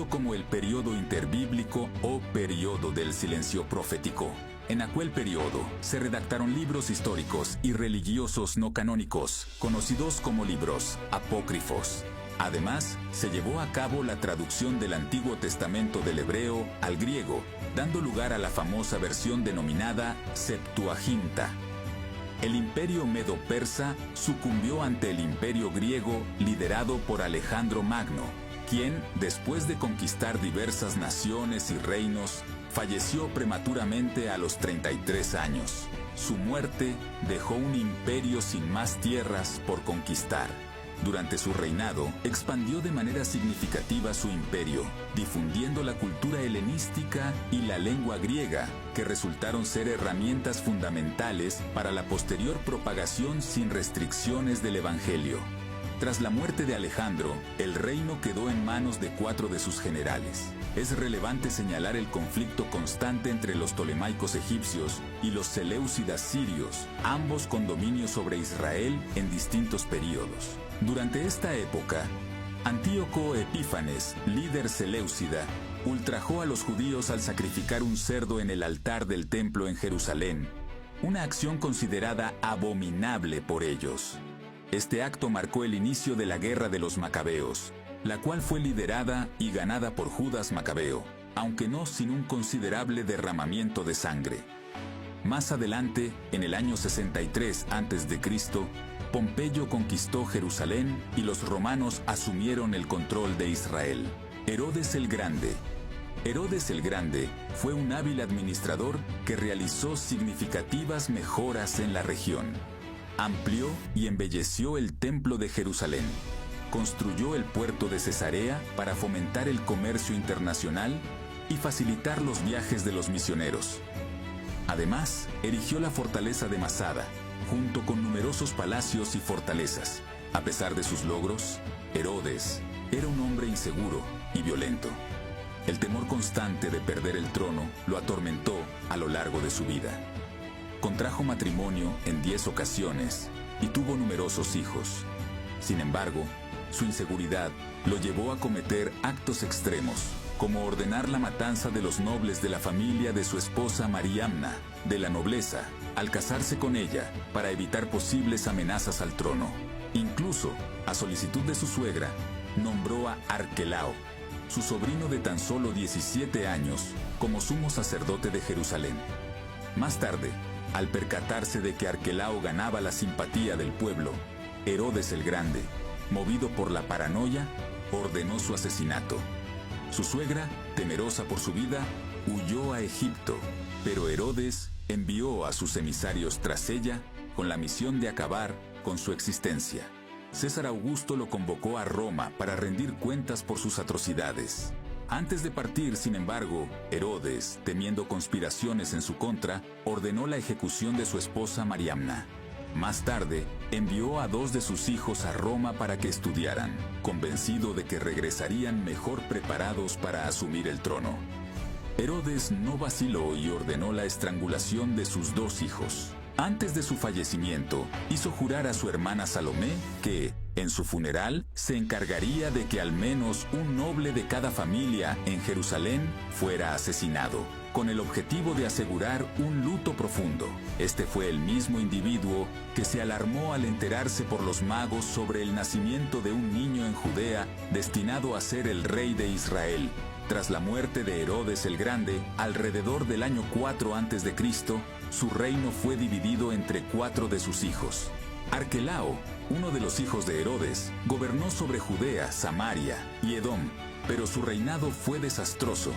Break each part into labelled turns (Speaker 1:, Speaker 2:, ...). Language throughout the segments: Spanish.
Speaker 1: como el periodo interbíblico o periodo del silencio profético. En aquel periodo se redactaron libros históricos y religiosos no canónicos, conocidos como libros apócrifos. Además, se llevó a cabo la traducción del Antiguo Testamento del hebreo al griego, dando lugar a la famosa versión denominada Septuaginta. El imperio medo-persa sucumbió ante el imperio griego liderado por Alejandro Magno, quien, después de conquistar diversas naciones y reinos, falleció prematuramente a los 33 años. Su muerte dejó un imperio sin más tierras por conquistar. Durante su reinado, expandió de manera significativa su imperio, difundiendo la cultura helenística y la lengua griega, que resultaron ser herramientas fundamentales para la posterior propagación sin restricciones del Evangelio. Tras la muerte de Alejandro, el reino quedó en manos de 4 de sus generales. Es relevante señalar el conflicto constante entre los tolemaicos egipcios y los seleucidas sirios, ambos con dominio sobre Israel en distintos períodos. Durante esta época, Antíoco Epífanes, líder seleucida, ultrajó a los judíos al sacrificar un cerdo en el altar del templo en Jerusalén, una acción considerada abominable por ellos. Este acto marcó el inicio de la Guerra de los Macabeos, la cual fue liderada y ganada por Judas Macabeo, aunque no sin un considerable derramamiento de sangre. Más adelante, en el año 63 a.C., Pompeyo conquistó Jerusalén y los romanos asumieron el control de Israel. Herodes el Grande. Herodes el Grande fue un hábil administrador que realizó significativas mejoras en la región. Amplió y embelleció el templo de Jerusalén. Construyó el puerto de Cesarea para fomentar el comercio internacional y facilitar los viajes de los misioneros. Además, erigió la fortaleza de Masada, junto con numerosos palacios y fortalezas. A pesar de sus logros, Herodes era un hombre inseguro y violento. El temor constante de perder el trono lo atormentó a lo largo de su vida. Contrajo matrimonio en 10 ocasiones y tuvo numerosos hijos. Sin embargo, su inseguridad lo llevó a cometer actos extremos, como ordenar la matanza de los nobles de la familia de su esposa Mariamna, de la nobleza, al casarse con ella para evitar posibles amenazas al trono. Incluso, a solicitud de su suegra, nombró a Arquelao, su sobrino de tan solo 17 años, como sumo sacerdote de Jerusalén. Más tarde, al percatarse de que Arquelao ganaba la simpatía del pueblo, Herodes el Grande, movido por la paranoia, ordenó su asesinato. Su suegra, temerosa por su vida, huyó a Egipto, pero Herodes envió a sus emisarios tras ella con la misión de acabar con su existencia. César Augusto lo convocó a Roma para rendir cuentas por sus atrocidades. Antes de partir, sin embargo, Herodes, temiendo conspiraciones en su contra, ordenó la ejecución de su esposa Mariamna. Más tarde, envió a 2 de sus hijos a Roma para que estudiaran, convencido de que regresarían mejor preparados para asumir el trono. Herodes no vaciló y ordenó la estrangulación de sus 2 hijos. Antes de su fallecimiento, hizo jurar a su hermana Salomé que, en su funeral, se encargaría de que al menos un noble de cada familia en Jerusalén fuera asesinado, con el objetivo de asegurar un luto profundo. Este fue el mismo individuo que se alarmó al enterarse por los magos sobre el nacimiento de un niño en Judea destinado a ser el rey de Israel. Tras la muerte de Herodes el Grande, alrededor del año 4 a.C., su reino fue dividido entre 4 de sus hijos. Arquelao, uno de los hijos de Herodes, gobernó sobre Judea, Samaria y Edom, pero su reinado fue desastroso.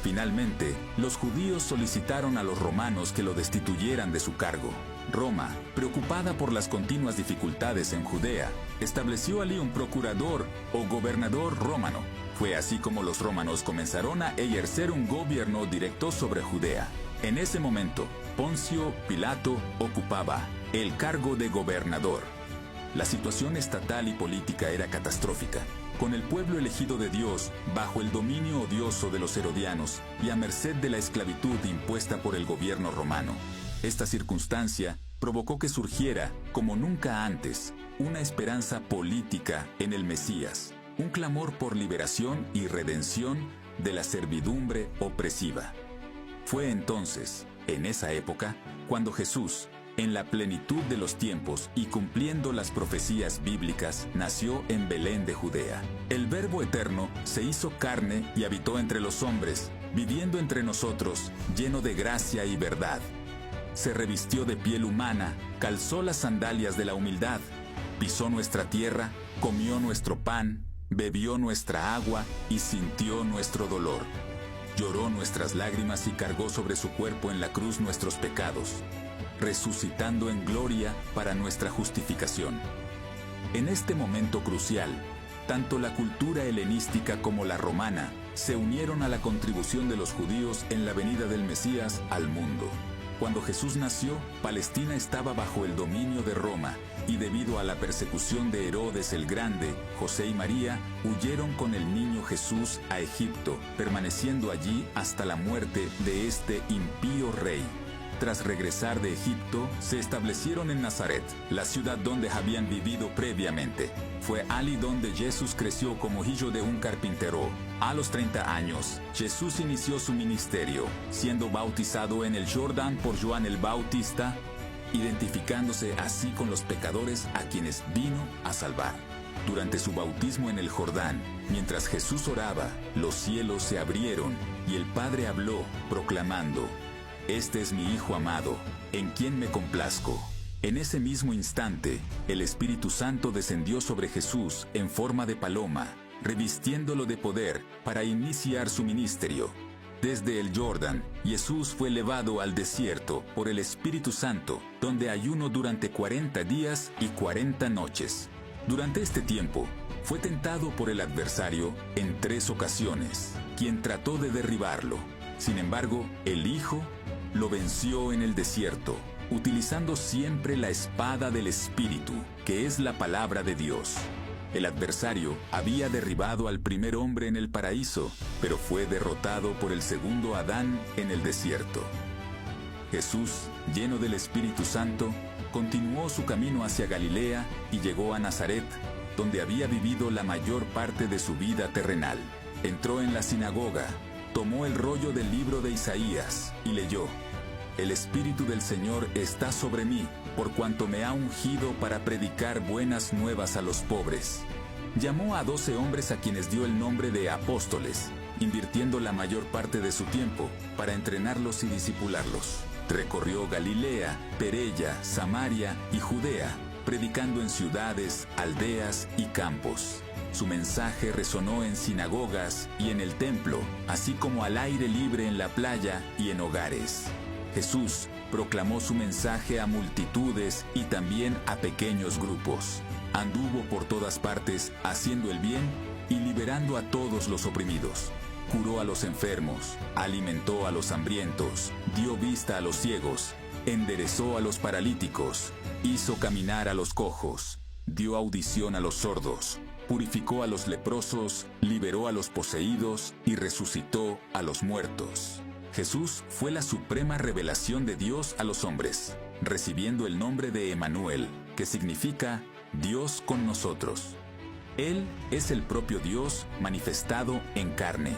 Speaker 1: Finalmente, los judíos solicitaron a los romanos que lo destituyeran de su cargo. Roma, preocupada por las continuas dificultades en Judea, estableció allí un procurador o gobernador romano. Fue así como los romanos comenzaron a ejercer un gobierno directo sobre Judea. En ese momento, Poncio Pilato ocupaba el cargo de gobernador. La situación estatal y política era catastrófica, con el pueblo elegido de Dios bajo el dominio odioso de los herodianos y a merced de la esclavitud impuesta por el gobierno romano. Esta circunstancia provocó que surgiera, como nunca antes, una esperanza política en el Mesías, un clamor por liberación y redención de la servidumbre opresiva. Fue entonces, en esa época, cuando Jesús, en la plenitud de los tiempos y cumpliendo las profecías bíblicas, nació en Belén de Judea. El Verbo Eterno se hizo carne y habitó entre los hombres, viviendo entre nosotros, lleno de gracia y verdad. Se revistió de piel humana, calzó las sandalias de la humildad, pisó nuestra tierra, comió nuestro pan, bebió nuestra agua y sintió nuestro dolor. Lloró nuestras lágrimas y cargó sobre su cuerpo en la cruz nuestros pecados, resucitando en gloria para nuestra justificación. En este momento crucial, tanto la cultura helenística como la romana se unieron a la contribución de los judíos en la venida del Mesías al mundo. Cuando Jesús nació, Palestina estaba bajo el dominio de Roma, y debido a la persecución de Herodes el Grande, José y María huyeron con el niño Jesús a Egipto, permaneciendo allí hasta la muerte de este impío rey. Tras regresar de Egipto, se establecieron en Nazaret, la ciudad donde habían vivido previamente. Fue allí donde Jesús creció como hijo de un carpintero. A los 30 años, Jesús inició su ministerio, siendo bautizado en el Jordán por Juan el Bautista, identificándose así con los pecadores a quienes vino a salvar. Durante su bautismo en el Jordán, mientras Jesús oraba, los cielos se abrieron y el Padre habló, proclamando: «Este es mi Hijo amado, en quien me complazco». En ese mismo instante, el Espíritu Santo descendió sobre Jesús en forma de paloma, revistiéndolo de poder para iniciar su ministerio. Desde el Jordán, Jesús fue llevado al desierto por el Espíritu Santo, donde ayunó durante 40 días y 40 noches. Durante este tiempo, fue tentado por el adversario en 3 ocasiones, quien trató de derribarlo. Sin embargo, el Hijo lo venció en el desierto, utilizando siempre la espada del Espíritu, que es la palabra de Dios. El adversario había derribado al primer hombre en el paraíso, pero fue derrotado por el segundo Adán en el desierto. Jesús, lleno del Espíritu Santo, continuó su camino hacia Galilea y llegó a Nazaret, donde había vivido la mayor parte de su vida terrenal. Entró en la sinagoga, tomó el rollo del libro de Isaías y leyó: «El Espíritu del Señor está sobre mí, por cuanto me ha ungido para predicar buenas nuevas a los pobres». Llamó a 12 hombres a quienes dio el nombre de apóstoles, invirtiendo la mayor parte de su tiempo para entrenarlos y discipularlos. Recorrió Galilea, Perea, Samaria y Judea, predicando en ciudades, aldeas y campos. Su mensaje resonó en sinagogas y en el templo, así como al aire libre en la playa y en hogares. Jesús proclamó su mensaje a multitudes y también a pequeños grupos. Anduvo por todas partes haciendo el bien y liberando a todos los oprimidos. Curó a los enfermos, alimentó a los hambrientos, dio vista a los ciegos, enderezó a los paralíticos, hizo caminar a los cojos, dio audición a los sordos, purificó a los leprosos, liberó a los poseídos y resucitó a los muertos. Jesús fue la suprema revelación de Dios a los hombres, recibiendo el nombre de Emmanuel, que significa Dios con nosotros. Él es el propio Dios manifestado en carne.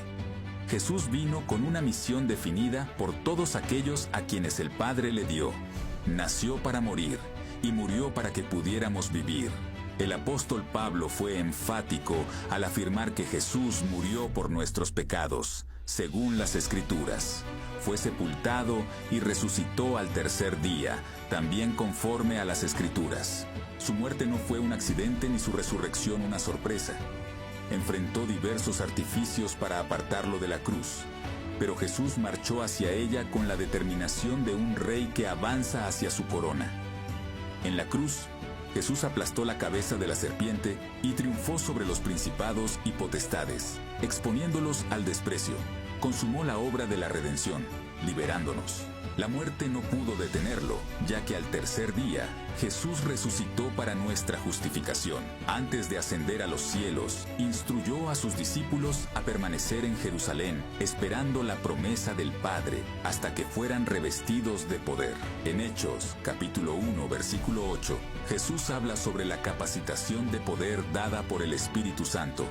Speaker 1: Jesús vino con una misión definida por todos aquellos a quienes el Padre le dio. Nació para morir y murió para que pudiéramos vivir. El apóstol Pablo fue enfático al afirmar que Jesús murió por nuestros pecados, según las Escrituras. Fue sepultado y resucitó al tercer día, también conforme a las Escrituras. Su muerte no fue un accidente ni su resurrección una sorpresa. Enfrentó diversos artificios para apartarlo de la cruz, pero Jesús marchó hacia ella con la determinación de un rey que avanza hacia su corona. En la cruz, Jesús aplastó la cabeza de la serpiente y triunfó sobre los principados y potestades, exponiéndolos al desprecio. Consumó la obra de la redención, liberándonos. La muerte no pudo detenerlo, ya que al tercer día, Jesús resucitó para nuestra justificación. Antes de ascender a los cielos, instruyó a sus discípulos a permanecer en Jerusalén, esperando la promesa del Padre, hasta que fueran revestidos de poder. En Hechos, capítulo 1, versículo 8, Jesús habla sobre la capacitación de poder dada por el Espíritu Santo,